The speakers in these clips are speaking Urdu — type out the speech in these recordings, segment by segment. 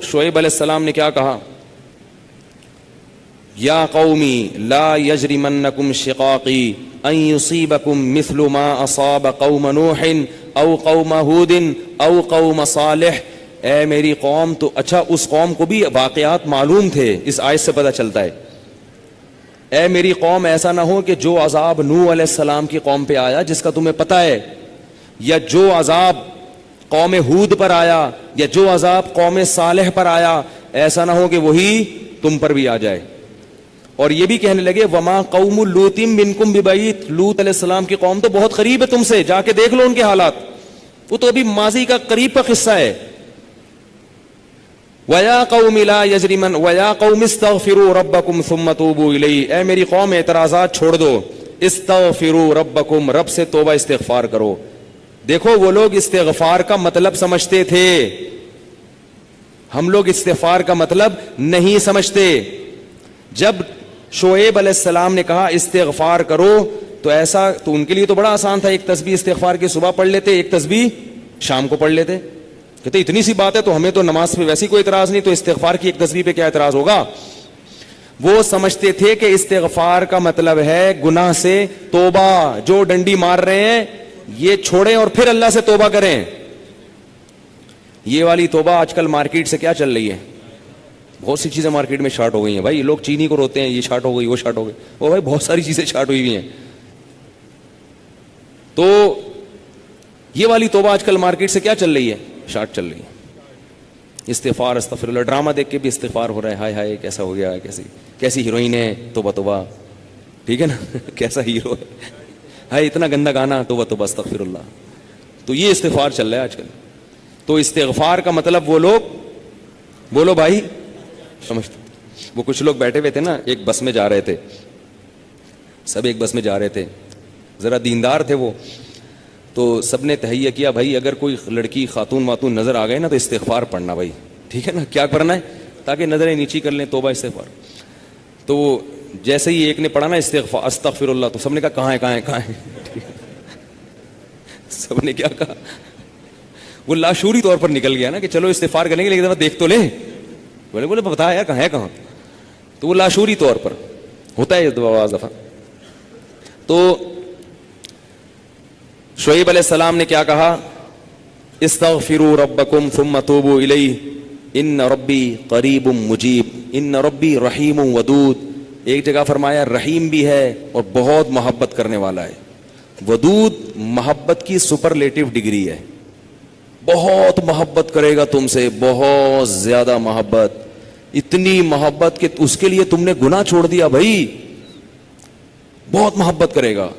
شعیب علیہ السلام نے کیا کہا؟ یا قومی لا یجرمنکم شقاقی ان یصیبکم مثل ما اصاب قوم نوح او قوم ہود او قوم صالح. اے میری قوم، تو اچھا اس قوم کو بھی واقعات معلوم تھے، اس آیت سے پتہ چلتا ہے. اے میری قوم، ایسا نہ ہو کہ جو عذاب نوح علیہ السلام کی قوم پہ آیا جس کا تمہیں پتہ ہے، یا جو عذاب قوم ہود پر آیا، یا جو عذاب قوم صالح پر آیا، ایسا نہ ہو کہ وہی تم پر بھی آ جائے. اور یہ بھی کہنے لگے وما قوم لوط منکم ببعید، لوط علیہ السلام کی قوم تو بہت قریب ہے تم سے، جا کے دیکھ لو ان کے حالات، وہ تو ابھی ماضی کا قریب کا قصہ ہے. وَيَا قَوْمِ لَا يَجْرِمَنْ وَيَا قَوْمِ اسْتَغْفِرُوا رَبَّكُمْ ثُمَّ تُوبُوا إِلَيْهِ. اے میری قوم اعتراضات چھوڑ دو، استغفروا ربکم، رب سے توبہ استغفار کرو. دیکھو وہ لوگ استغفار کا مطلب سمجھتے تھے، ہم لوگ استغفار کا مطلب نہیں سمجھتے. جب شعیب علیہ السلام نے کہا استغفار کرو تو ایسا تو ان کے لیے تو بڑا آسان تھا، ایک تسبیح استغفار کی صبح پڑھ لیتے، ایک تسبیح شام کو پڑھ لیتے. کہتے اتنی سی بات ہے تو ہمیں تو نماز پہ ویسی کوئی اعتراض نہیں، تو استغفار کی ایک تسبیح پہ کیا اعتراض ہوگا. وہ سمجھتے تھے کہ استغفار کا مطلب ہے گناہ سے توبہ، جو ڈنڈی مار رہے ہیں یہ چھوڑیں اور پھر اللہ سے توبہ کریں. یہ والی توبہ آج کل مارکیٹ سے کیا چل رہی ہے، بہت سی چیزیں مارکیٹ میں شارٹ ہو گئی ہیں. بھائی لوگ چینی کو روتے ہیں، یہ شارٹ ہو گئی، وہ شارٹ ہو گئی، وہ بھائی بہت ساری چیزیں شارٹ ہوئی ہوئی ہیں. تو یہ والی توبہ آج کل مارکیٹ سے کیا چل رہی ہے، شارٹ چل رہی ہے. استغفار استغفر اللہ، ڈرامہ دیکھ کے بھی استغفار ہو رہا ہے، ہائے ہائے کیسا ہو گیا، کیسی ہیروئن ہے، توبہ توبہ، ٹھیک ہے نا کیسا ہیرو ہے، ہائے اتنا گندا گانا، توبہ توبہ استغفر اللہ. تو یہ استغفار چل رہا ہے آج کل. تو استغفار کا مطلب وہ لوگ بولو بھائی سمجھتے. وہ کچھ لوگ بیٹھے ہوئے تھے نا، ایک بس میں جا رہے تھے، سب ایک بس میں جا رہے تھے، ذرا دیندار تھے وہ، تو سب نے تہیہ کیا بھائی اگر کوئی لڑکی خاتون واتون نظر آ گئے نا تو استغفار پڑھنا بھائی، ٹھیک ہے نا، کیا کرنا ہے تاکہ نظریں نیچی کر لیں، توبہ استغفار. تو جیسے ہی ایک نے پڑھا نا استغفار استغفر اللہ، تو سب نے کہا کہاں ہے کہاں ہے کہاں ہے سب نے کیا کہا، وہ لاشعوری طور پر نکل گیا نا کہ چلو استغفار کریں گے لیکن دیکھ تو لیں، بولے بتا یار کہاں ہے کہاں. تو وہ لاشعوری طور پر ہوتا ہے بعض دفعہ. تو شعیب علیہ السلام نے کیا کہا، استغفروا ربکم ثم توبوا الیہ ان ربی قریب مجیب ان ربی رحیم ودود. ایک جگہ فرمایا رحیم بھی ہے اور بہت محبت کرنے والا ہے. ودود محبت کی سپرلیٹو ڈگری ہے، بہت محبت کرے گا تم سے، بہت زیادہ محبت، اتنی محبت کہ اس کے لیے تم نے گناہ چھوڑ دیا بھائی، بہت محبت کرے گا.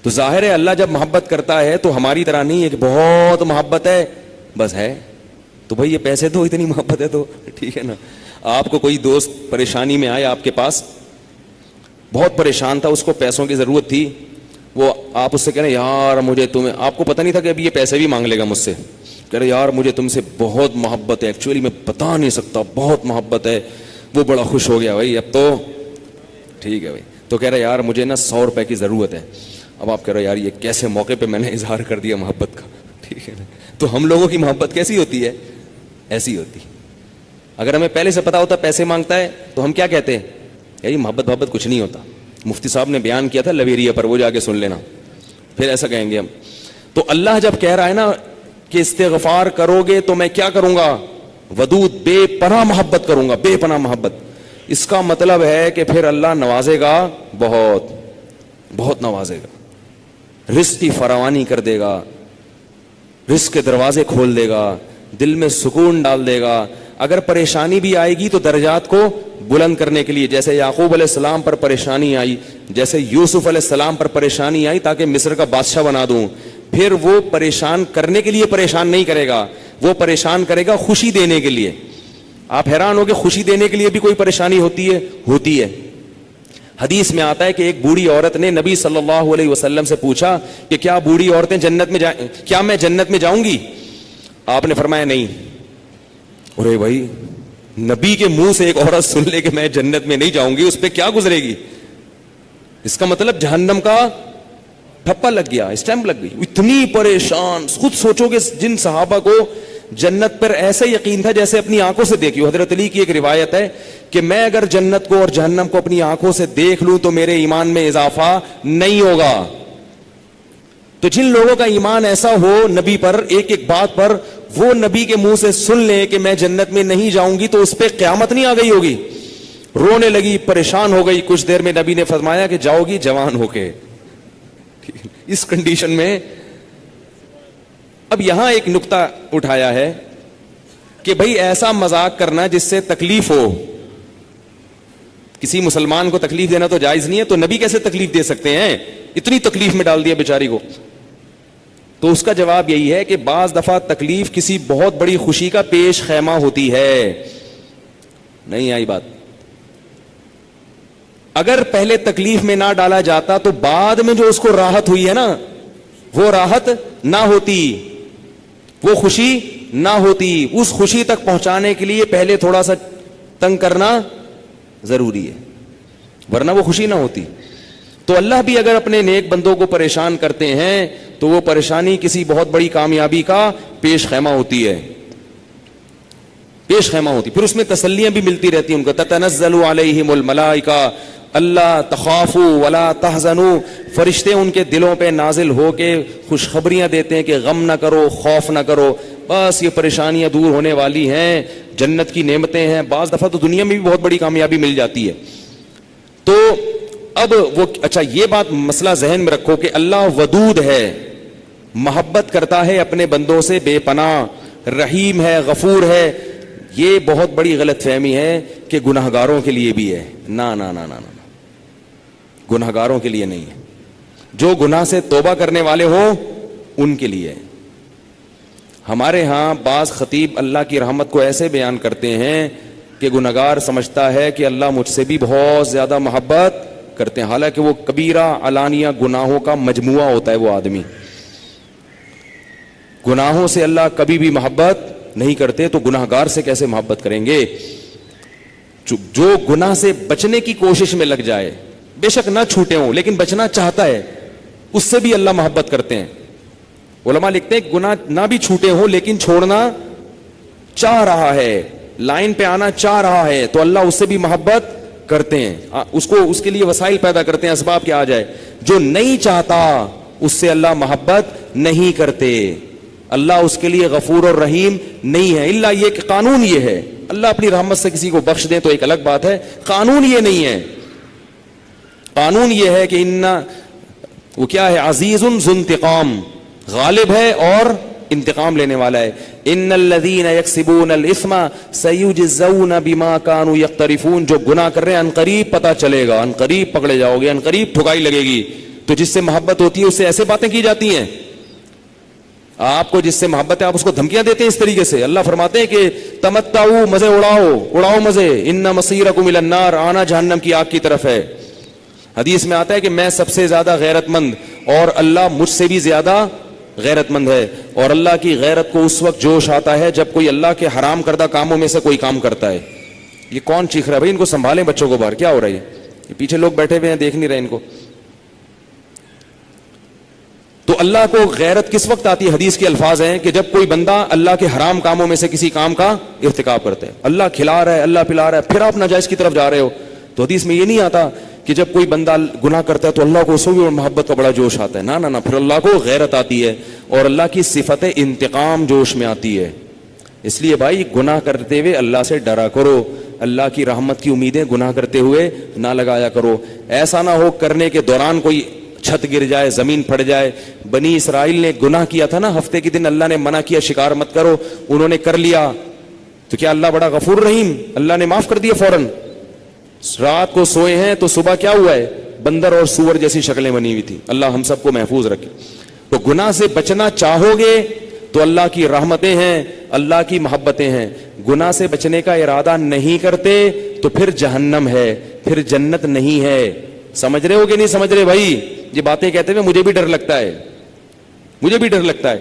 تو ظاہر ہے اللہ جب محبت کرتا ہے تو ہماری طرح نہیں ہے کہ بہت محبت ہے بس ہے تو بھائی یہ پیسے دو، اتنی محبت ہے تو ٹھیک ہے نا. آپ کو کوئی دوست پریشانی میں آیا آپ کے پاس، بہت پریشان تھا، اس کو پیسوں کی ضرورت تھی، وہ آپ اس سے کہہ رہے ہیں یار مجھے تمہیں، آپ کو پتہ نہیں تھا کہ ابھی یہ پیسے بھی مانگ لے گا مجھ سے، کہہ رہے یار مجھے تم سے بہت محبت ہے، ایکچولی میں بتا نہیں سکتا بہت محبت ہے. وہ بڑا خوش ہو گیا بھائی اب تو ٹھیک ہے بھائی. تو کہہ رہے یار مجھے نا 100 روپے کی ضرورت ہے. اب آپ کہہ رہے یار یہ کیسے موقع پہ میں نے اظہار کر دیا محبت کا، ٹھیک ہے نا. تو ہم لوگوں کی محبت کیسی ہوتی ہے، ایسی ہوتی. اگر ہمیں پہلے سے پتا ہوتا پیسے مانگتا ہے تو ہم کیا کہتے ہیں، یار محبت کچھ نہیں ہوتا. مفتی صاحب نے بیان کیا تھا لویریا پر، وہ جا کے سن لینا، پھر ایسا کہیں گے ہم. تو اللہ جب کہہ رہا ہے نا کہ استغفار کرو گے تو میں کیا کروں گا، ودود بے پناہ محبت کروں گا، بے پناہ محبت. اس کا مطلب ہے کہ پھر اللہ نوازے گا، بہت بہت نوازے گا، رزق کی فراوانی کر دے گا، رزق کے دروازے کھول دے گا، دل میں سکون ڈال دے گا. اگر پریشانی بھی آئے گی تو درجات کو بلند کرنے کے لیے، جیسے یعقوب علیہ السلام پر پریشانی آئی، جیسے یوسف علیہ السلام پر پریشانی آئی تاکہ مصر کا بادشاہ بنا دوں، پھر وہ پریشان کرنے کے لیے پریشان نہیں کرے گا، وہ پریشان کرے گا خوشی دینے کے لیے. آپ حیران ہو کہ خوشی دینے کے لیے بھی کوئی پریشانی ہوتی ہے، ہوتی ہے. حدیث میں آتا ہے کہ ایک بوڑھی عورت نے نبی صلی اللہ علیہ وسلم سے پوچھا کہ کیا بوڑھی عورتیں جنت میں جائیں، کیا میں جنت میں جاؤں گی؟ آپ نے فرمایا نہیں. ارے بھائی نبی کے منہ سے ایک عورت سن لے کہ میں جنت میں نہیں جاؤں گی، اس پہ کیا گزرے گی؟ اس کا مطلب جہنم کا ٹھپا لگ گیا، اسٹیمپ لگ گئی. اتنی پریشان. خود سوچو کہ جن صحابہ کو جنت پر ایسے یقین تھا جیسے اپنی آنکھوں سے دیکھی ہو. حضرت علی کی ایک روایت ہے کہ میں اگر جنت کو اور جہنم کو اپنی آنکھوں سے دیکھ لوں تو میرے ایمان میں اضافہ نہیں ہوگا. تو جن لوگوں کا ایمان ایسا ہو نبی پر, ایک ایک بات پر وہ نبی کے منہ سے سن لیں کہ میں جنت میں نہیں جاؤں گی, تو اس پہ قیامت نہیں آ گئی ہوگی. رونے لگی, پریشان ہو گئی, کچھ دیر میں نبی نے فرمایا کہ جاؤ گی جوان ہو کے. اس کنڈیشن میں اب یہاں ایک نقطہ اٹھایا ہے کہ بھئی ایسا مذاق کرنا جس سے تکلیف ہو. کسی مسلمان کو تکلیف دینا تو جائز نہیں ہے, تو نبی کیسے تکلیف دے سکتے ہیں؟ اتنی تکلیف میں ڈال دیا بیچاری کو. تو اس کا جواب یہی ہے کہ بعض دفعہ تکلیف کسی بہت بڑی خوشی کا پیش خیمہ ہوتی ہے. نہیں آئی بات؟ اگر پہلے تکلیف میں نہ ڈالا جاتا تو بعد میں جو اس کو راحت ہوئی ہے نا, وہ راحت نہ ہوتی, وہ خوشی نہ ہوتی. اس خوشی تک پہنچانے کے لیے پہلے تھوڑا سا تنگ کرنا ضروری ہے, ورنہ وہ خوشی نہ ہوتی. تو اللہ بھی اگر اپنے نیک بندوں کو پریشان کرتے ہیں تو وہ پریشانی کسی بہت بڑی کامیابی کا پیش خیمہ ہوتی ہے, پیش خیمہ ہوتی. پھر اس میں تسلیاں بھی ملتی رہتی ہیں ان کو. تتنزل علیہم الملائکہ اللہ تخافوا ولا تحزنوا, فرشتے ان کے دلوں پہ نازل ہو کے خوشخبریاں دیتے ہیں کہ غم نہ کرو, خوف نہ کرو, بس یہ پریشانیاں دور ہونے والی ہیں, جنت کی نعمتیں ہیں. بعض دفعہ تو دنیا میں بھی بہت بڑی کامیابی مل جاتی ہے. تو اب وہ اچھا یہ بات مسئلہ ذہن میں رکھو کہ اللہ ودود ہے, محبت کرتا ہے اپنے بندوں سے بے پناہ, رحیم ہے, غفور ہے. یہ بہت بڑی غلط فہمی ہے کہ گناہگاروں کے لیے بھی ہے. نا نا نا نا نا, گناہگاروں کے لیے نہیں ہے. جو گناہ سے توبہ کرنے والے ہوں ان کے لیے. ہمارے ہاں بعض خطیب اللہ کی رحمت کو ایسے بیان کرتے ہیں کہ گناہگار سمجھتا ہے کہ اللہ مجھ سے بھی بہت زیادہ محبت کرتے ہیں, حالانکہ وہ کبیرہ علانیہ گناہوں کا مجموعہ ہوتا ہے. وہ آدمی گناہوں سے اللہ کبھی بھی محبت نہیں کرتے, تو گناہگار سے کیسے محبت کریں گے؟ جو گناہ سے بچنے کی کوشش میں لگ جائے, بے شک نہ چھوٹے ہوں لیکن بچنا چاہتا ہے, اس سے بھی اللہ محبت کرتے ہیں. علماء لکھتے ہیں گناہ نہ بھی چھوٹے ہوں لیکن چھوڑنا چاہ رہا ہے, لائن پہ آنا چاہ رہا ہے, تو اللہ اس سے بھی محبت کرتے ہیں. اس کے لیے وسائل پیدا کرتے ہیں, اسباب کیا آ جائے. جو نہیں چاہتا اس سے اللہ محبت نہیں کرتے. اللہ اس کے لیے غفور اور رحیم نہیں ہے. الا یہ کہ قانون یہ ہے, اللہ اپنی رحمت سے کسی کو بخش دیں تو ایک الگ بات ہے, قانون یہ نہیں ہے. قانون یہ ہے کہ وہ کیا ہے, عزیز ذو انتقام, غالب ہے اور انتقام لینے والا ہے. ان الذين يكسبون الاثم سيجزون بما كانوا يقترفون, جو گناہ کر رہے ہیں عنقریب پتہ چلے گا, عنقریب پکڑے جاؤ گے, عنقریب ٹھکائی لگے گی. تو جس سے محبت ہوتی ہے اس سے ایسے باتیں کی جاتی ہیں. آپ کو جس سے محبت ہے آپ اس کو دھمکیاں دیتے ہیں اس طریقے سے. اللہ فرماتے ہیں کہ تمتعوا, مزے اڑاؤ مزے, ان مصیرکم الی النار, آنا جہنم کی آگ کی طرف ہے. حدیث میں آتا ہے کہ میں سب سے زیادہ غیرت مند اور اللہ مجھ سے بھی زیادہ غیرت مند ہے. اور اللہ کی غیرت کو اس وقت جوش آتا ہے جب کوئی اللہ کے حرام کردہ کاموں میں سے کوئی کام کرتا ہے. یہ کون چیخ رہا ہے بھائی؟ ان کو سنبھالیں بچوں کو باہر, کیا ہو رہا ہے یہ پیچھے لوگ بیٹھے ہوئے ہیں دیکھ نہیں رہے ان کو. تو اللہ کو غیرت کس وقت آتی ہے؟ حدیث کے الفاظ ہیں کہ جب کوئی بندہ اللہ کے حرام کاموں میں سے کسی کام کا ارتکاب کرتا ہے. اللہ کھلا رہا ہے, اللہ پلا رہا ہے, پھر آپ ناجائز کی طرف جا رہے ہو. تو حدیث میں یہ نہیں آتا کہ جب کوئی بندہ گناہ کرتا ہے تو اللہ کو اس بھی محبت کا بڑا جوش آتا ہے. نہ, پھر اللہ کو غیرت آتی ہے اور اللہ کی صفت انتقام جوش میں آتی ہے. اس لیے بھائی گناہ کرتے ہوئے اللہ سے ڈرا کرو, اللہ کی رحمت کی امیدیں گناہ کرتے ہوئے نہ لگایا کرو. ایسا نہ ہو کرنے کے دوران کوئی چھت گر جائے, زمین پھٹ جائے. بنی اسرائیل نے گناہ کیا تھا نا, ہفتے کے دن اللہ نے منع کیا شکار مت کرو, انہوں نے کر لیا, تو کیا اللہ بڑا غفور رحیم, اللہ نے معاف کر دیا فوراً. رات کو سوئے ہیں تو صبح کیا ہوا ہے, بندر اور سور جیسی شکلیں بنی ہوئی تھی. اللہ ہم سب کو محفوظ رکھے. تو گناہ سے بچنا چاہو گے تو اللہ کی رحمتیں ہیں, اللہ کی محبتیں ہیں. گناہ سے بچنے کا ارادہ نہیں کرتے تو پھر جہنم ہے, پھر جنت نہیں ہے. سمجھ رہے ہو کہ نہیں سمجھ رہے بھائی؟ یہ باتیں کہتے ہوئے مجھے بھی ڈر لگتا ہے, مجھے بھی ڈر لگتا ہے.